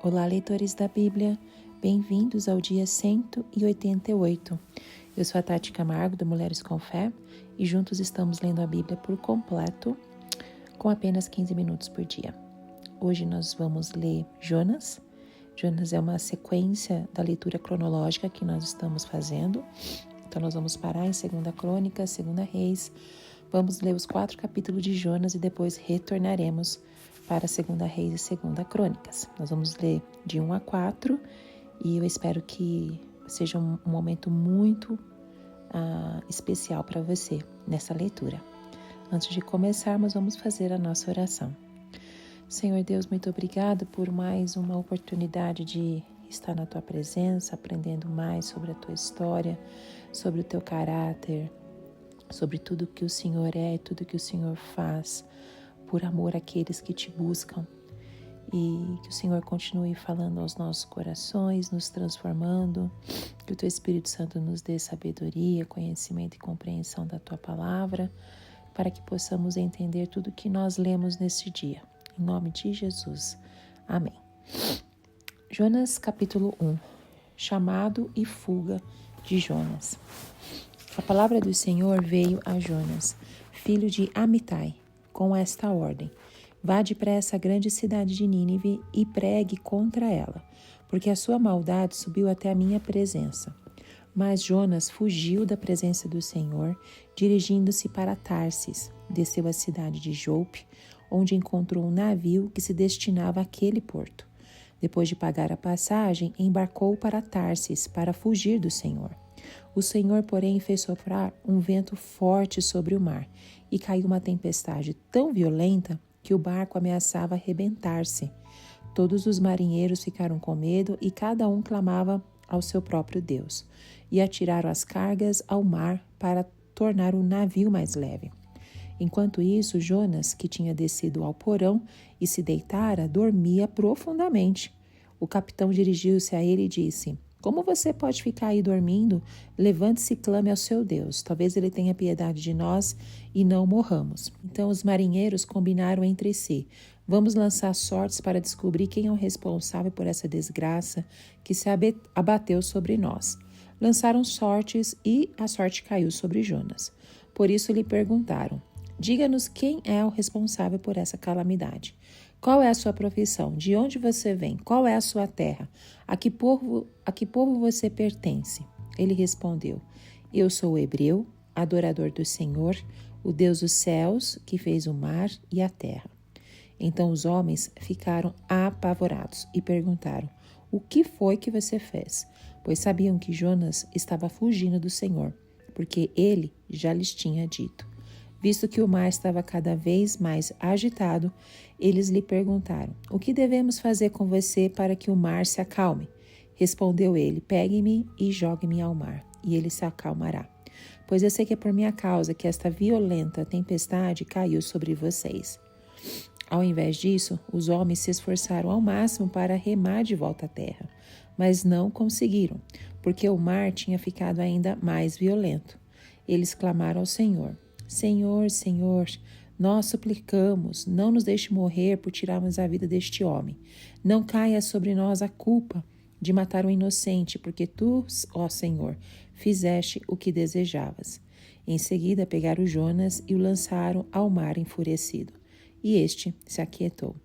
Olá, leitores da Bíblia, bem-vindos ao dia 188. Eu sou a Tati Camargo, do Mulheres com Fé, e juntos estamos lendo a Bíblia por completo, com apenas 15 minutos por dia. Hoje nós vamos ler Jonas. Jonas é uma sequência da leitura cronológica que nós estamos fazendo. Então nós vamos parar em 2ª Crônica, 2ª Reis. Vamos ler os 4 capítulos de Jonas e depois retornaremos para 2ª Reis e 2ª Crônicas. Nós vamos ler de 1 a 4 e eu espero que seja um momento muito especial para você nessa leitura. Antes de começarmos, vamos fazer a nossa oração. Senhor Deus, muito obrigado por mais uma oportunidade de estar na Tua presença, aprendendo mais sobre a Tua história, sobre o Teu caráter, sobre tudo que o Senhor é e tudo que o Senhor faz, por amor àqueles que Te buscam. E que o Senhor continue falando aos nossos corações, nos transformando, que o Teu Espírito Santo nos dê sabedoria, conhecimento e compreensão da Tua palavra, para que possamos entender tudo que nós lemos nesse dia. Em nome de Jesus. Amém. Jonas capítulo 1. Chamado e fuga de Jonas. A palavra do Senhor veio a Jonas, filho de Amitai, com esta ordem: vá depressa à grande cidade de Nínive e pregue contra ela, porque a sua maldade subiu até a minha presença. Mas Jonas fugiu da presença do Senhor, dirigindo-se para Tarsis. Desceu à cidade de Jope, onde encontrou um navio que se destinava àquele porto. Depois de pagar a passagem, embarcou para Tarsis para fugir do Senhor. O Senhor, porém, fez soprar um vento forte sobre o mar, e caiu uma tempestade tão violenta que o barco ameaçava arrebentar-se. Todos os marinheiros ficaram com medo e cada um clamava ao seu próprio Deus, e atiraram as cargas ao mar para tornar o navio mais leve. Enquanto isso, Jonas, que tinha descido ao porão e se deitara, dormia profundamente. O capitão dirigiu-se a ele e disse: como você pode ficar aí dormindo? Levante-se e clame ao seu Deus. Talvez ele tenha piedade de nós e não morramos. Então os marinheiros combinaram entre si: vamos lançar sortes para descobrir quem é o responsável por essa desgraça que se abateu sobre nós. Lançaram sortes e a sorte caiu sobre Jonas. Por isso lhe perguntaram: diga-nos quem é o responsável por essa calamidade. Qual é a sua profissão? De onde você vem? Qual é a sua terra? A que povo você pertence? Ele respondeu: eu sou hebreu, adorador do Senhor, o Deus dos céus, que fez o mar e a terra. Então os homens ficaram apavorados e perguntaram: o que foi que você fez? Pois sabiam que Jonas estava fugindo do Senhor, porque ele já lhes tinha dito. Visto que o mar estava cada vez mais agitado, eles lhe perguntaram: o que devemos fazer com você para que o mar se acalme? Respondeu ele: pegue-me e jogue-me ao mar, e ele se acalmará. Pois eu sei que é por minha causa que esta violenta tempestade caiu sobre vocês. Ao invés disso, os homens se esforçaram ao máximo para remar de volta à terra, mas não conseguiram, porque o mar tinha ficado ainda mais violento. Eles clamaram ao Senhor: Senhor, Senhor, nós suplicamos, não nos deixe morrer por tirarmos a vida deste homem. Não caia sobre nós a culpa de matar o inocente, porque tu, ó Senhor, fizeste o que desejavas. Em seguida pegaram Jonas e o lançaram ao mar enfurecido, e este se aquietou.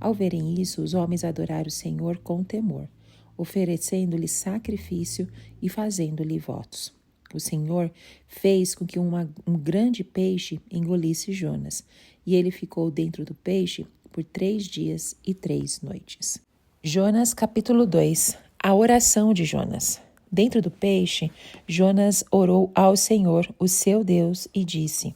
Ao verem isso, os homens adoraram o Senhor com temor, oferecendo-lhe sacrifício e fazendo-lhe votos. O Senhor fez com que um grande peixe engolisse Jonas, e ele ficou dentro do peixe por 3 dias e 3 noites. Jonas capítulo 2. A oração de Jonas. Dentro do peixe, Jonas orou ao Senhor, o seu Deus, e disse: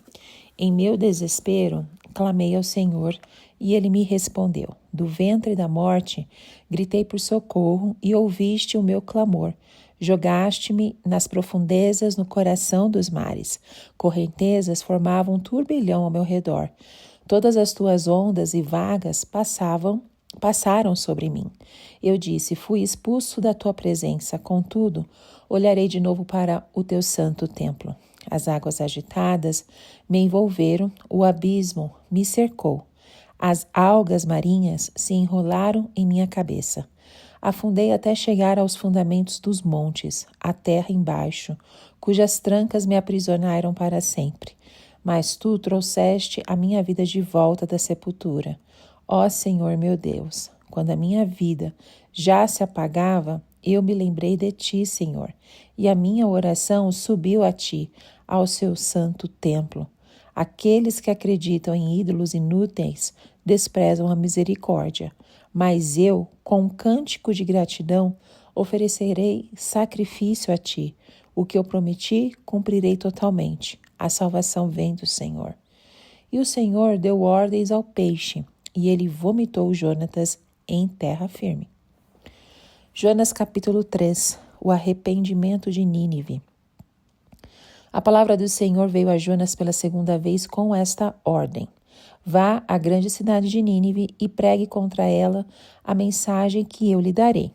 em meu desespero, clamei ao Senhor, e ele me respondeu. Do ventre da morte, gritei por socorro, e ouviste o meu clamor. Jogaste-me nas profundezas, no coração dos mares. Correntezas formavam um turbilhão ao meu redor. Todas as tuas ondas e vagas passaram sobre mim. Eu disse: fui expulso da tua presença, contudo, olharei de novo para o teu santo templo. As águas agitadas me envolveram, o abismo me cercou. As algas marinhas se enrolaram em minha cabeça. Afundei até chegar aos fundamentos dos montes, a terra embaixo, cujas trancas me aprisionaram para sempre. Mas tu trouxeste a minha vida de volta da sepultura. Ó Senhor meu Deus, quando a minha vida já se apagava, eu me lembrei de ti, Senhor, e a minha oração subiu a ti, ao seu santo templo. Aqueles que acreditam em ídolos inúteis desprezam a misericórdia, mas eu, com um cântico de gratidão, oferecerei sacrifício a ti. O que eu prometi, cumprirei totalmente. A salvação vem do Senhor. E o Senhor deu ordens ao peixe, e ele vomitou Jonatas em terra firme. Jonas capítulo 3. O arrependimento de Nínive. A palavra do Senhor veio a Jonas pela segunda vez com esta ordem: vá à grande cidade de Nínive e pregue contra ela a mensagem que eu lhe darei.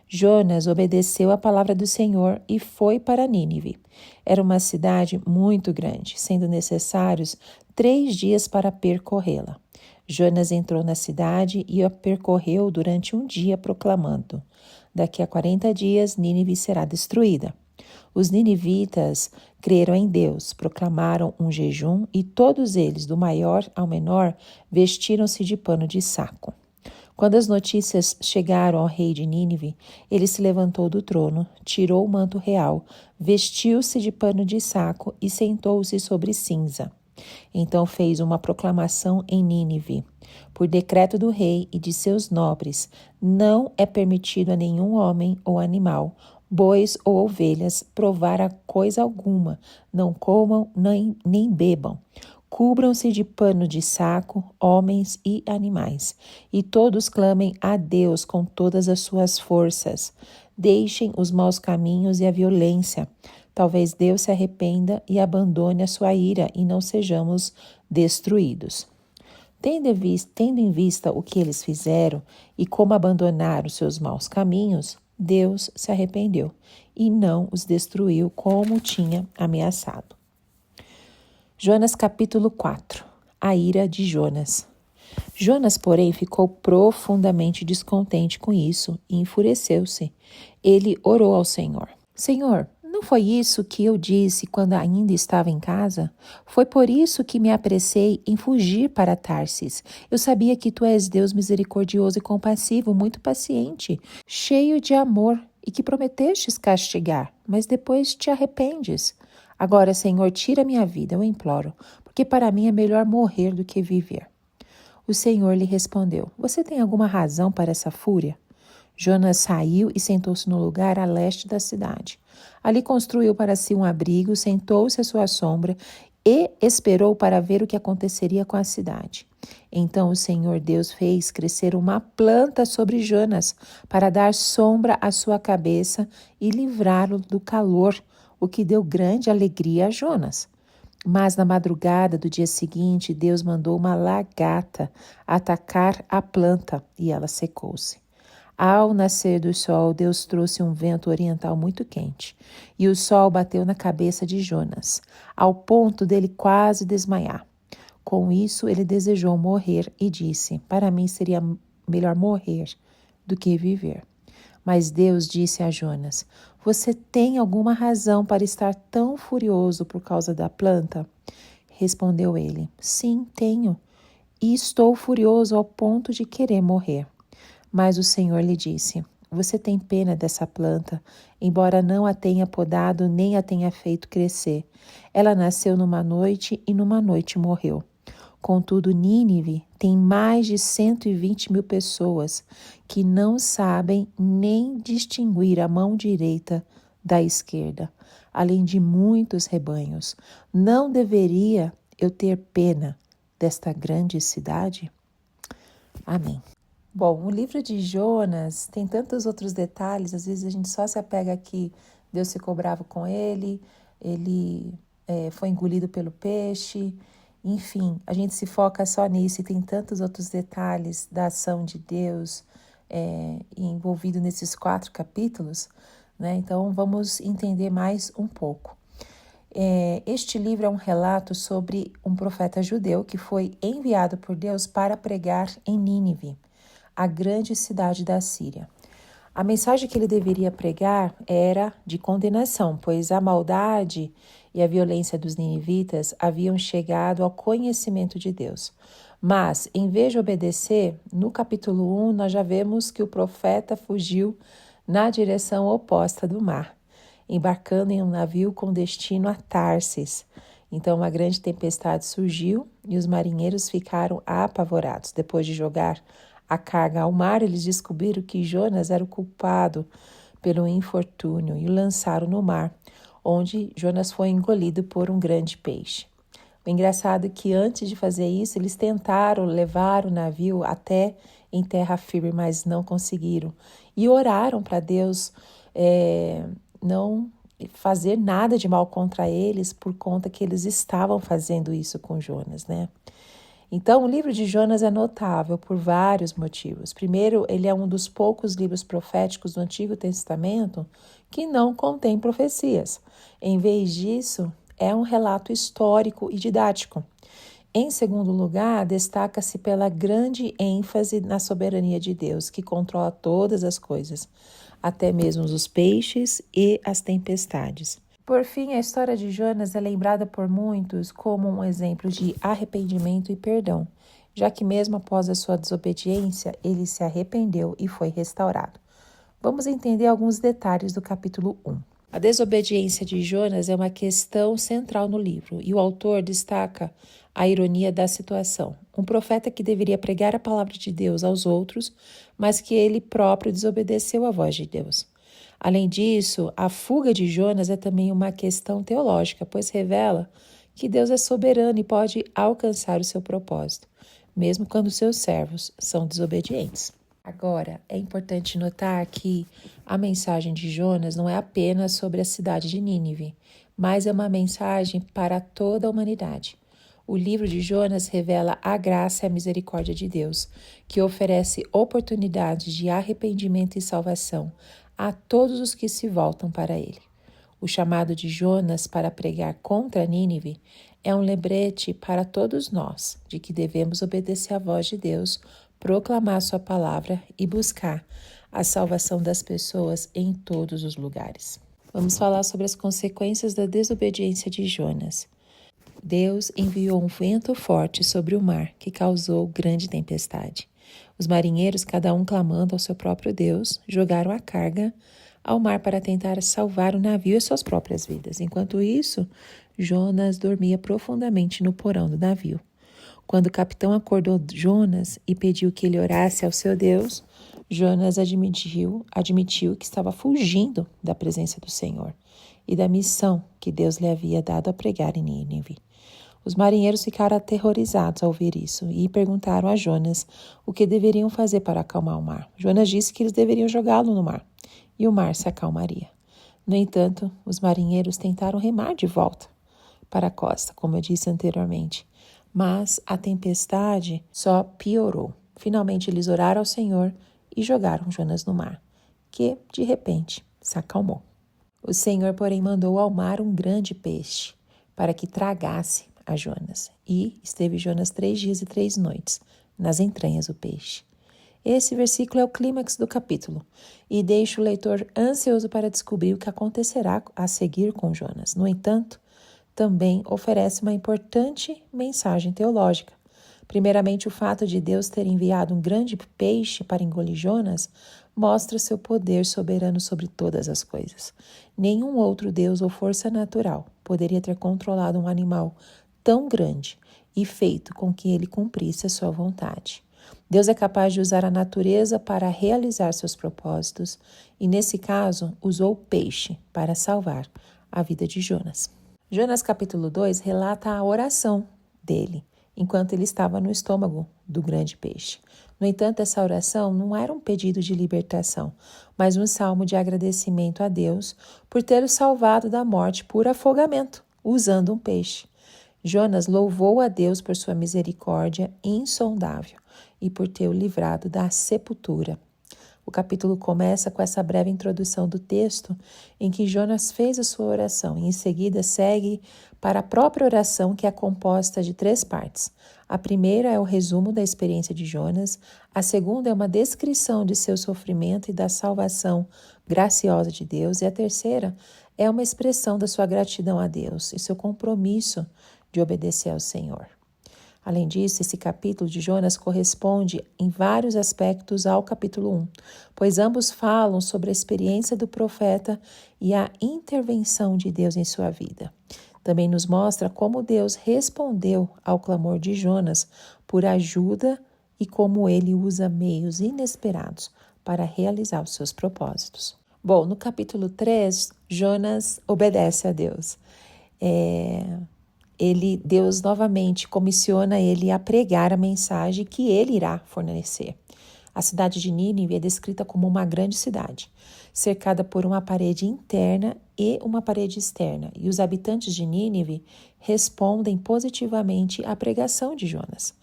Jonas obedeceu à palavra do Senhor e foi para Nínive. Era uma cidade muito grande, sendo necessários 3 dias para percorrê-la. Jonas entrou na cidade e a percorreu durante um dia, proclamando: daqui a 40 dias Nínive será destruída. Os ninivitas creram em Deus, proclamaram um jejum e todos eles, do maior ao menor, vestiram-se de pano de saco. Quando as notícias chegaram ao rei de Nínive, ele se levantou do trono, tirou o manto real, vestiu-se de pano de saco e sentou-se sobre cinza. Então fez uma proclamação em Nínive: por decreto do rei e de seus nobres, não é permitido a nenhum homem ou animal, bois ou ovelhas, provar a coisa alguma, não comam nem bebam. Cubram-se de pano de saco, homens e animais, e todos clamem a Deus com todas as suas forças. Deixem os maus caminhos e a violência. Talvez Deus se arrependa e abandone a sua ira e não sejamos destruídos. Tendo em vista o que eles fizeram e como abandonaram os seus maus caminhos, Deus se arrependeu e não os destruiu como tinha ameaçado. Jonas capítulo 4. A ira de Jonas. Jonas, porém, ficou profundamente descontente com isso e enfureceu-se. Ele orou ao Senhor: Senhor, não foi isso que eu disse quando ainda estava em casa? Foi por isso que me apressei em fugir para Tarsis. Eu sabia que tu és Deus misericordioso e compassivo, muito paciente, cheio de amor, e que prometestes castigar, mas depois te arrependes. Agora, Senhor, tira minha vida, eu imploro, porque para mim é melhor morrer do que viver. O Senhor lhe respondeu: você tem alguma razão para essa fúria? Jonas saiu e sentou-se no lugar a leste da cidade. Ali construiu para si um abrigo, sentou-se à sua sombra e esperou para ver o que aconteceria com a cidade. Então o Senhor Deus fez crescer uma planta sobre Jonas para dar sombra à sua cabeça e livrá-lo do calor, o que deu grande alegria a Jonas. Mas na madrugada do dia seguinte, Deus mandou uma lagarta atacar a planta e ela secou-se. Ao nascer do sol, Deus trouxe um vento oriental muito quente, e o sol bateu na cabeça de Jonas, ao ponto dele quase desmaiar. Com isso, ele desejou morrer e disse: para mim seria melhor morrer do que viver. Mas Deus disse a Jonas: você tem alguma razão para estar tão furioso por causa da planta? Respondeu ele: sim, tenho, e estou furioso ao ponto de querer morrer. Mas o Senhor lhe disse: você tem pena dessa planta, embora não a tenha podado nem a tenha feito crescer. Ela nasceu numa noite e numa noite morreu. Contudo, Nínive tem mais de 120 mil pessoas que não sabem nem distinguir a mão direita da esquerda, além de muitos rebanhos. Não deveria eu ter pena desta grande cidade? Amém. Bom, o livro de Jonas tem tantos outros detalhes, às vezes a gente só se apega aqui, Deus ficou bravo com ele foi engolido pelo peixe, enfim, a gente se foca só nisso e tem tantos outros detalhes da ação de Deus envolvido nesses 4 capítulos, né? Então vamos entender mais um pouco. Este livro é um relato sobre um profeta judeu que foi enviado por Deus para pregar em Nínive, a grande cidade da Síria. A mensagem que ele deveria pregar era de condenação, pois a maldade e a violência dos ninivitas haviam chegado ao conhecimento de Deus. Mas, em vez de obedecer, no capítulo 1, nós já vemos que o profeta fugiu na direção oposta do mar, embarcando em um navio com destino a Tarsis. Então, uma grande tempestade surgiu e os marinheiros ficaram apavorados. Depois de jogar a carga ao mar, eles descobriram que Jonas era o culpado pelo infortúnio e o lançaram no mar, onde Jonas foi engolido por um grande peixe. O engraçado é que antes de fazer isso, eles tentaram levar o navio até em terra firme, mas não conseguiram. E oraram para Deus não fazer nada de mal contra eles, por conta que eles estavam fazendo isso com Jonas, né? Então, o livro de Jonas é notável por vários motivos. Primeiro, ele é um dos poucos livros proféticos do Antigo Testamento que não contém profecias. Em vez disso, é um relato histórico e didático. Em segundo lugar, destaca-se pela grande ênfase na soberania de Deus, que controla todas as coisas, até mesmo os peixes e as tempestades. Por fim, a história de Jonas é lembrada por muitos como um exemplo de arrependimento e perdão, já que mesmo após a sua desobediência, ele se arrependeu e foi restaurado. Vamos entender alguns detalhes do capítulo 1. A desobediência de Jonas é uma questão central no livro, e o autor destaca a ironia da situação. Um profeta que deveria pregar a palavra de Deus aos outros, mas que ele próprio desobedeceu à voz de Deus. Além disso, a fuga de Jonas é também uma questão teológica, pois revela que Deus é soberano e pode alcançar o seu propósito, mesmo quando seus servos são desobedientes. Agora, é importante notar que a mensagem de Jonas não é apenas sobre a cidade de Nínive, mas é uma mensagem para toda a humanidade. O livro de Jonas revela a graça e a misericórdia de Deus, que oferece oportunidades de arrependimento e salvação a todos os que se voltam para ele. O chamado de Jonas para pregar contra Nínive é um lembrete para todos nós de que devemos obedecer à voz de Deus, proclamar sua palavra e buscar a salvação das pessoas em todos os lugares. Vamos falar sobre as consequências da desobediência de Jonas. Deus enviou um vento forte sobre o mar que causou grande tempestade. Os marinheiros, cada um clamando ao seu próprio Deus, jogaram a carga ao mar para tentar salvar o navio e suas próprias vidas. Enquanto isso, Jonas dormia profundamente no porão do navio. Quando o capitão acordou Jonas e pediu que ele orasse ao seu Deus, Jonas admitiu que estava fugindo da presença do Senhor e da missão que Deus lhe havia dado a pregar em Nínive. Os marinheiros ficaram aterrorizados ao ouvir isso e perguntaram a Jonas o que deveriam fazer para acalmar o mar. Jonas disse que eles deveriam jogá-lo no mar e o mar se acalmaria. No entanto, os marinheiros tentaram remar de volta para a costa, como eu disse anteriormente, mas a tempestade só piorou. Finalmente eles oraram ao Senhor e jogaram Jonas no mar, que, de repente, se acalmou. O Senhor, porém, mandou ao mar um grande peixe para que tragasse a Jonas. E esteve Jonas 3 dias e 3 noites nas entranhas do peixe. Esse versículo é o clímax do capítulo e deixa o leitor ansioso para descobrir o que acontecerá a seguir com Jonas. No entanto, também oferece uma importante mensagem teológica. Primeiramente, o fato de Deus ter enviado um grande peixe para engolir Jonas mostra seu poder soberano sobre todas as coisas. Nenhum outro Deus ou força natural poderia ter controlado um animal tão grande e feito com que ele cumprisse a sua vontade. Deus é capaz de usar a natureza para realizar seus propósitos e, nesse caso, usou o peixe para salvar a vida de Jonas. Jonas capítulo 2 relata a oração dele, enquanto ele estava no estômago do grande peixe. No entanto, essa oração não era um pedido de libertação, mas um salmo de agradecimento a Deus por ter o salvado da morte por afogamento, usando um peixe. Jonas louvou a Deus por sua misericórdia insondável e por ter o livrado da sepultura. O capítulo começa com essa breve introdução do texto em que Jonas fez a sua oração e em seguida segue para a própria oração, que é composta de 3 partes. A primeira é o resumo da experiência de Jonas, a segunda é uma descrição de seu sofrimento e da salvação graciosa de Deus, e a terceira é uma expressão da sua gratidão a Deus e seu compromisso de obedecer ao Senhor. Além disso, esse capítulo de Jonas corresponde em vários aspectos ao capítulo 1, pois ambos falam sobre a experiência do profeta e a intervenção de Deus em sua vida. Também nos mostra como Deus respondeu ao clamor de Jonas por ajuda e como ele usa meios inesperados para realizar os seus propósitos. Bom, no capítulo 3, Jonas obedece a Deus. Deus novamente comissiona ele a pregar a mensagem que ele irá fornecer. A cidade de Nínive é descrita como uma grande cidade, cercada por uma parede interna e uma parede externa, e os habitantes de Nínive respondem positivamente à pregação de Jonas.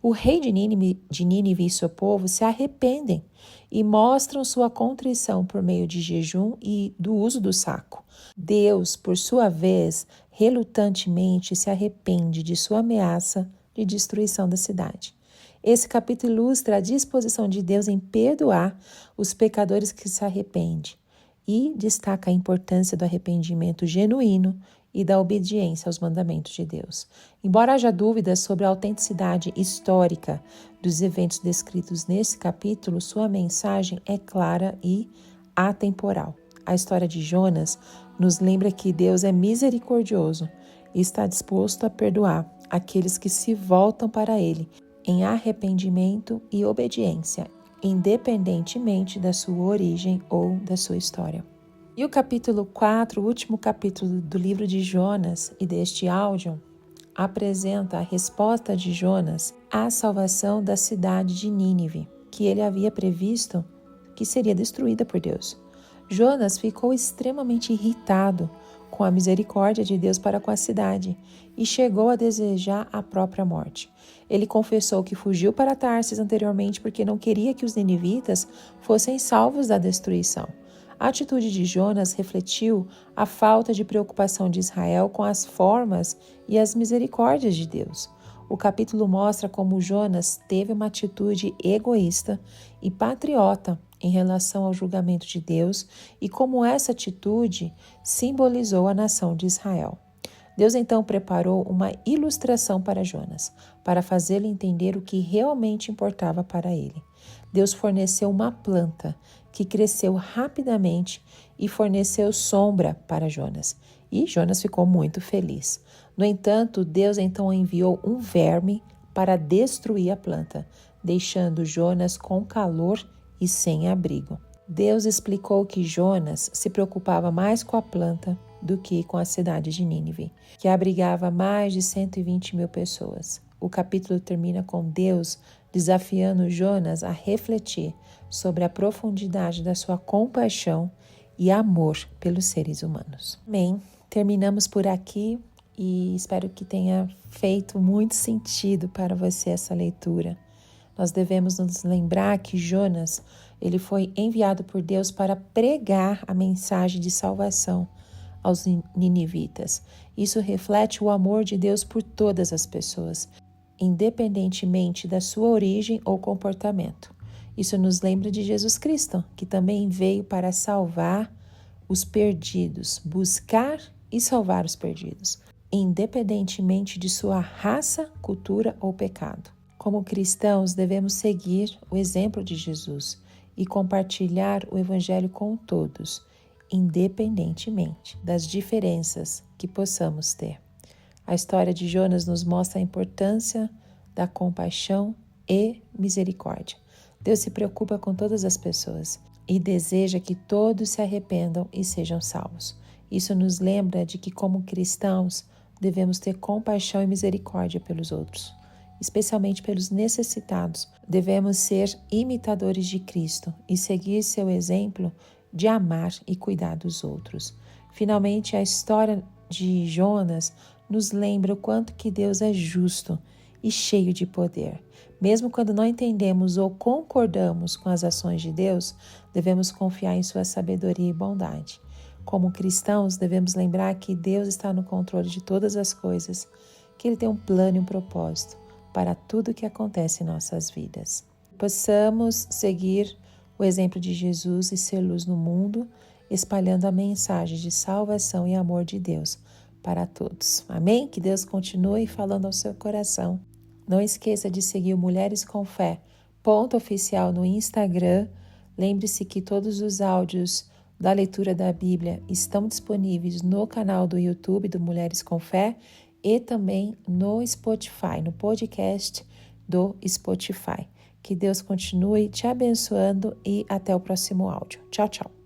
O rei de Nínive e seu povo se arrependem e mostram sua contrição por meio de jejum e do uso do saco. Deus, por sua vez, relutantemente se arrepende de sua ameaça de destruição da cidade. Esse capítulo ilustra a disposição de Deus em perdoar os pecadores que se arrependem e destaca a importância do arrependimento genuíno e da obediência aos mandamentos de Deus. Embora haja dúvidas sobre a autenticidade histórica dos eventos descritos nesse capítulo, sua mensagem é clara e atemporal. A história de Jonas nos lembra que Deus é misericordioso e está disposto a perdoar aqueles que se voltam para Ele em arrependimento e obediência, independentemente da sua origem ou da sua história. E o capítulo 4, o último capítulo do livro de Jonas e deste áudio, apresenta a resposta de Jonas à salvação da cidade de Nínive, que ele havia previsto que seria destruída por Deus. Jonas ficou extremamente irritado com a misericórdia de Deus para com a cidade e chegou a desejar a própria morte. Ele confessou que fugiu para Tarsis anteriormente porque não queria que os ninivitas fossem salvos da destruição. A atitude de Jonas refletiu a falta de preocupação de Israel com as formas e as misericórdias de Deus. O capítulo mostra como Jonas teve uma atitude egoísta e patriota em relação ao julgamento de Deus e como essa atitude simbolizou a nação de Israel. Deus então preparou uma ilustração para Jonas, para fazê-lo entender o que realmente importava para ele. Deus forneceu uma planta que cresceu rapidamente e forneceu sombra para Jonas. E Jonas ficou muito feliz. No entanto, Deus então enviou um verme para destruir a planta, deixando Jonas com calor e sem abrigo. Deus explicou que Jonas se preocupava mais com a planta do que com a cidade de Nínive, que abrigava mais de 120.000 pessoas. O capítulo termina com Deus desafiando Jonas a refletir sobre a profundidade da sua compaixão e amor pelos seres humanos. Amém. Terminamos por aqui e espero que tenha feito muito sentido para você essa leitura. Nós devemos nos lembrar que Jonas, ele foi enviado por Deus para pregar a mensagem de salvação aos ninivitas. Isso reflete o amor de Deus por todas as pessoas, independentemente da sua origem ou comportamento. Isso nos lembra de Jesus Cristo, que também veio para salvar os perdidos, buscar e salvar os perdidos, independentemente de sua raça, cultura ou pecado. Como cristãos, devemos seguir o exemplo de Jesus e compartilhar o Evangelho com todos, independentemente das diferenças que possamos ter. A história de Jonas nos mostra a importância da compaixão e misericórdia. Deus se preocupa com todas as pessoas e deseja que todos se arrependam e sejam salvos. Isso nos lembra de que, como cristãos, devemos ter compaixão e misericórdia pelos outros, especialmente pelos necessitados. Devemos ser imitadores de Cristo e seguir seu exemplo de amar e cuidar dos outros. Finalmente, a história de Jonas nos lembra o quanto que Deus é justo e cheio de poder. Mesmo quando não entendemos ou concordamos com as ações de Deus, devemos confiar em sua sabedoria e bondade. Como cristãos, devemos lembrar que Deus está no controle de todas as coisas, que Ele tem um plano e um propósito para tudo o que acontece em nossas vidas. Possamos seguir o exemplo de Jesus e ser luz no mundo, espalhando a mensagem de salvação e amor de Deus para todos. Amém? Que Deus continue falando ao seu coração. Não esqueça de seguir o Mulheres com Fé, @oficial no Instagram. Lembre-se que todos os áudios da leitura da Bíblia estão disponíveis no canal do YouTube do Mulheres com Fé e também no Spotify, no podcast do Spotify. Que Deus continue te abençoando e até o próximo áudio. Tchau, tchau.